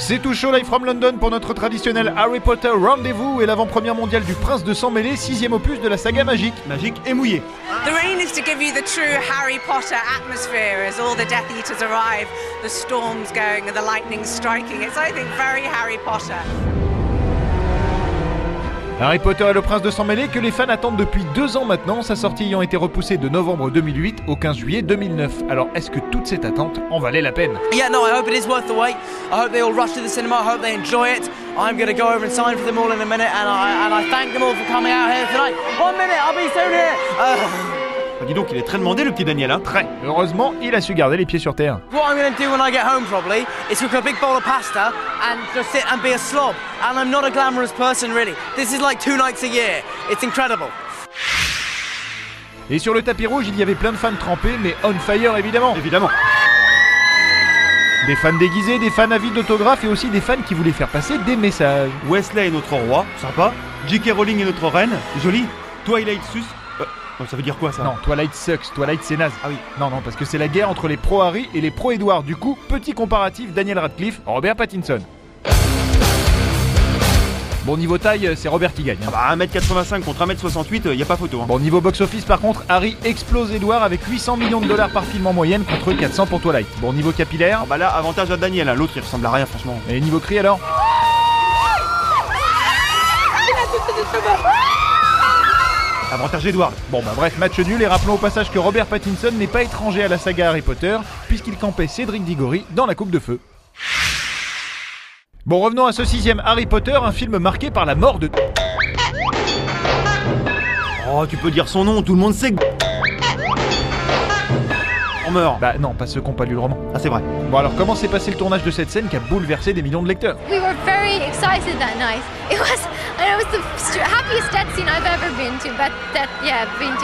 C'est tout chaud live from London pour notre traditionnel Harry Potter Rendez-vous et l'avant-première mondiale du Prince de Sang Mêlé, 6e opus de la saga magique. Magique et mouillé. The rain is to give you the true Harry Potter atmosphere as all the Death Eaters arrive, the storms going and the lightning striking. It's, I think, very Harry Potter. Harry Potter et le Prince de Sang Mêlé que les fans attendent depuis 2 ans maintenant, sa sortie ayant été repoussée de novembre 2008 au 15 juillet 2009. Alors est-ce que toute cette attente en valait la peine? Yeah, no, I hope it is worth the wait. I hope they all rush to the cinema, I hope they enjoy it. I'm going to go over and sign for them all in a minute and I thank them all for coming out here tonight. 1 minute, I'll be soon here. Dis donc, il est très demandé le petit Daniel, hein. Très. Heureusement, il a su garder les pieds sur terre. What I'm going to do when I get home probably is cook a big bowl of pasta and just sit and be a slob. And I'm not a glamorous person really. This is like 2 nights a year. It's incredible. Et sur le tapis rouge, il y avait plein de fans trempés, mais on fire évidemment. Évidemment. Des fans déguisés, des fans avides d'autographes et aussi des fans qui voulaient faire passer des messages. Wesley est notre roi, sympa. J.K. Rowling est notre reine, joli. Twilight sus. Ça veut dire quoi ça? Non, Twilight sucks, Twilight c'est naze. Ah oui. Non, parce que c'est la guerre entre les pro-Harry et les pro-Edward. Du coup, petit comparatif, Daniel Radcliffe, Robert Pattinson. Bon, niveau taille, c'est Robert qui gagne. Hein. Bah 1m85 contre 1m68, y a pas photo. Hein. Bon, niveau box-office par contre, Harry explose Edward avec 800 millions de dollars par film en moyenne contre 400 pour Twilight. Bon, niveau capillaire... Bah là, avantage à Daniel, hein. L'autre il ressemble à rien franchement. Et niveau cri alors? Avantage Edward. Bon bref, match nul et rappelons au passage que Robert Pattinson n'est pas étranger à la saga Harry Potter puisqu'il campait Cédric Diggory dans La Coupe de Feu. Bon, revenons à ce 6e Harry Potter, un film marqué par la mort de... Oh, tu peux dire son nom, tout le monde sait que... On meurt. Bah non, pas ceux qui n'ont pas lu le roman. Ah c'est vrai. Bon alors, comment s'est passé le tournage de cette scène qui a bouleversé des millions de lecteurs? We were very excited that night. It was the happiest death scene I've ever been to.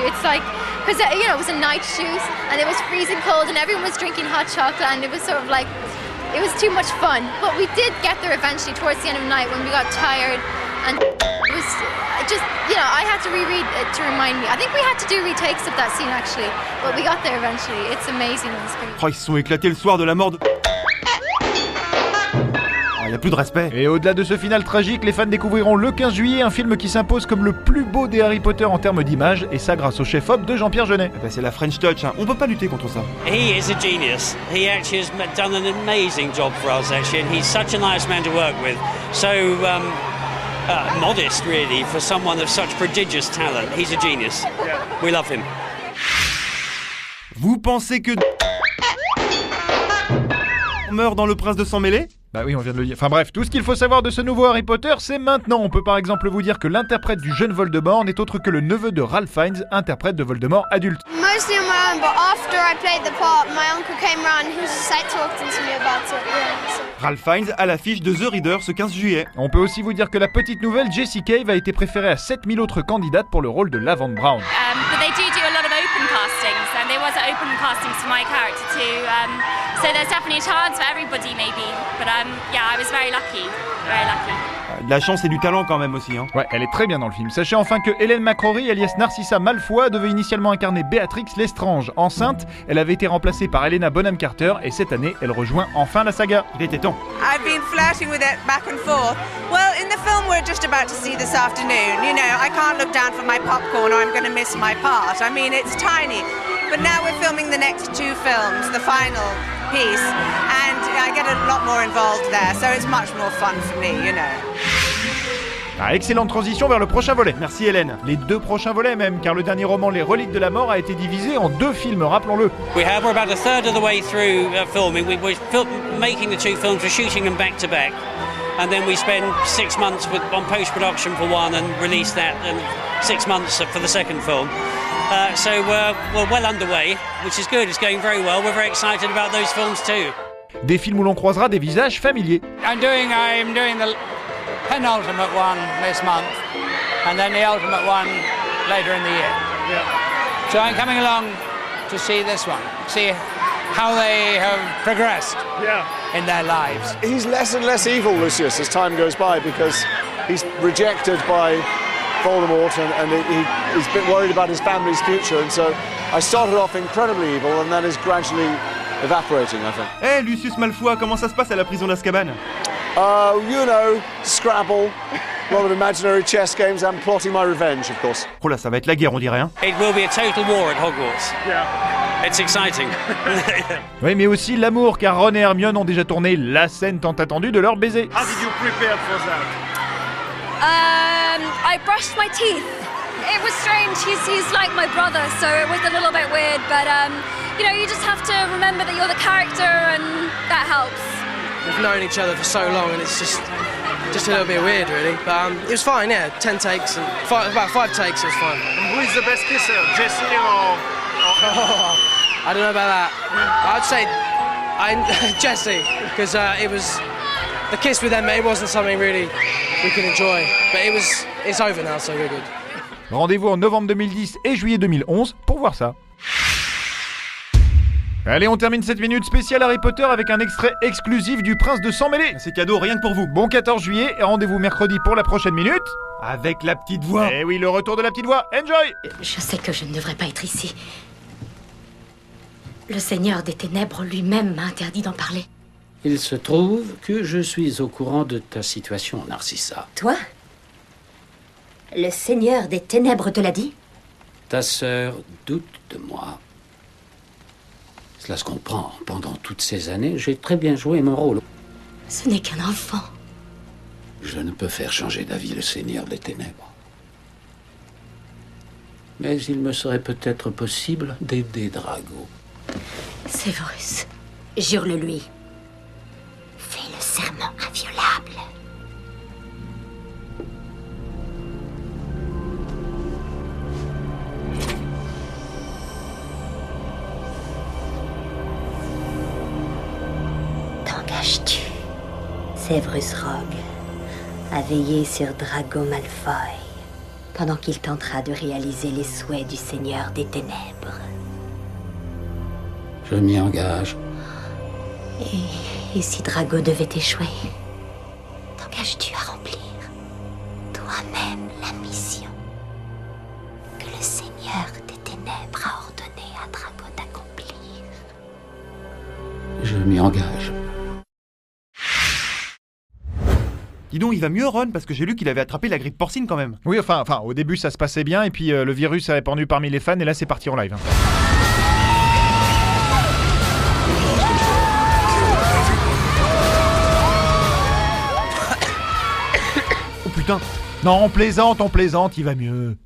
It's like, because it was a night shoot and it was freezing cold and everyone was drinking hot chocolate and it was sort of like, it was too much fun. But we did get there eventually towards the end of the night when we got tired and it was just, I had to reread it to remind me. I think we had to do retakes of that scene actually, but we got there eventually. It's amazing on screen. Oh, ils se sont éclatés le soir de la mort de... Y a plus de respect. Et au-delà de ce final tragique, les fans découvriront le 15 juillet un film qui s'impose comme le plus beau des Harry Potter en termes d'image, et ça grâce au chef-op de Jean-Pierre Jeunet. Bah c'est la French Touch, hein. On peut pas lutter contre ça. He is a genius. He actually has done an amazing job for us actually, and he's such a nice man to work with. So modest really for someone of such prodigious talent. He's a genius. We love him. Vous pensez que... On meurt dans Le Prince de Sang Mêlé? Bah oui, on vient de le dire. Enfin bref, tout ce qu'il faut savoir de ce nouveau Harry Potter, c'est maintenant. On peut par exemple vous dire que l'interprète du jeune Voldemort n'est autre que le neveu de Ralph Fiennes, interprète de Voldemort adulte. Mostly on my own, but after I played the part, my uncle came round and he was just like talking to me about it. Yeah, so. Ralph Fiennes à l'affiche de The Reader ce 15 juillet. On peut aussi vous dire que la petite nouvelle Jessie Cave a été préférée à 7000 autres candidates pour le rôle de Lavender Brown. But they do a lot of open castings, and there was an open castings for my character too. So there's definitely a chance for everybody maybe. But I was very lucky. De la chance et du talent quand même aussi, hein. Ouais, elle est très bien dans le film. Sachez enfin que Hélène McCrory, alias Narcissa Malfoy, devait initialement incarner Béatrix Lestrange. Enceinte, elle avait été remplacée par Helena Bonham Carter et cette année, elle rejoint enfin la saga. Il était temps. I've been flirting with it back and forth. Well, in the film we're just about to see this afternoon, I can't look down for my popcorn or I'm going to miss my part. I mean, it's tiny. But now we're filming the next 2 films, the final piece, and I get a lot more involved there, so it's much more fun for me, Ah, excellente transition vers le prochain volet. Merci Hélène. Les 2 prochains volets même, car le dernier roman Les Reliques de la Mort a été divisé en 2 films, rappelons-le. We're about a third of the way through filming. We're making the 2 films, we're shooting them back to back. And then we spend 6 months on post-production for one and release that, and 6 months for the second film. So we're well underway, which is good. It's going very well. We're very excited about those films too. Des films où l'on croisera des visages familiers. I'm doing the penultimate one this month, and then the ultimate one later in the year. Yeah. So I'm coming along to see this one, see how they have progressed in their lives. He's less and less evil, Lucius, as time goes by, because he's rejected by Voldemort and he's a bit worried about his family's future, and so I started off incredibly evil and that is gradually evaporating, I think. Hey, Lucius Malfoy, comment ça se passe à la prison d'Azkaban? You know, Scrabble, a lot of imaginary chess games and plotting my revenge, of course. Oh là, ça va être la guerre, on dirait, hein. It will be a total war at Hogwarts. Yeah. It's exciting. Oui, mais aussi l'amour, car Ron et Hermione ont déjà tourné la scène tant attendue de leur baiser. How did you prepare for that? I brushed my teeth. It was strange. He's like my brother, so it was a little bit weird. But you know, you just have to remember that you're the character, and that helps. We've known each other for so long, and it's just a little bit weird, really. But it was fine. Yeah, 10 takes and about 5 takes. It was fine. And who is the best kisser, Jessie or? I don't know about that. I'd say Jessie, because it was the kiss with Emma. It wasn't something really we can enjoy, but it's over now, so we're good. Rendez-vous en novembre 2010 et juillet 2011 pour voir ça. Allez, on termine cette minute spéciale Harry Potter avec un extrait exclusif du Prince de Sang-Mêlé. C'est cadeau, rien que pour vous. Bon 14 juillet et rendez-vous mercredi pour la prochaine minute. Avec la petite voix. Eh oui, le retour de la petite voix. Enjoy! Je sais que je ne devrais pas être ici. Le Seigneur des Ténèbres lui-même m'a interdit d'en parler. Il se trouve que je suis au courant de ta situation, Narcissa. Toi? Le Seigneur des Ténèbres te l'a dit? Ta sœur doute de moi. Cela se comprend. Pendant toutes ces années, j'ai très bien joué mon rôle. Ce n'est qu'un enfant. Je ne peux faire changer d'avis le Seigneur des Ténèbres. Mais il me serait peut-être possible d'aider Drago. Severus, jure-le-lui. Fais le serment inviolable. T'engages-tu, Severus Rogue, à veiller sur Drago Malfoy pendant qu'il tentera de réaliser les souhaits du Seigneur des Ténèbres? Je m'y engage. Et si Drago devait échouer, t'engages-tu à remplir toi-même la mission que le Seigneur des Ténèbres a ordonné à Drago d'accomplir? Je m'y engage. Dis donc, il va mieux Ron, parce que j'ai lu qu'il avait attrapé la grippe porcine quand même. Oui, enfin, au début ça se passait bien, et puis le virus s'est répandu parmi les fans, et là c'est parti en live. Oh putain. Non, on plaisante, il va mieux.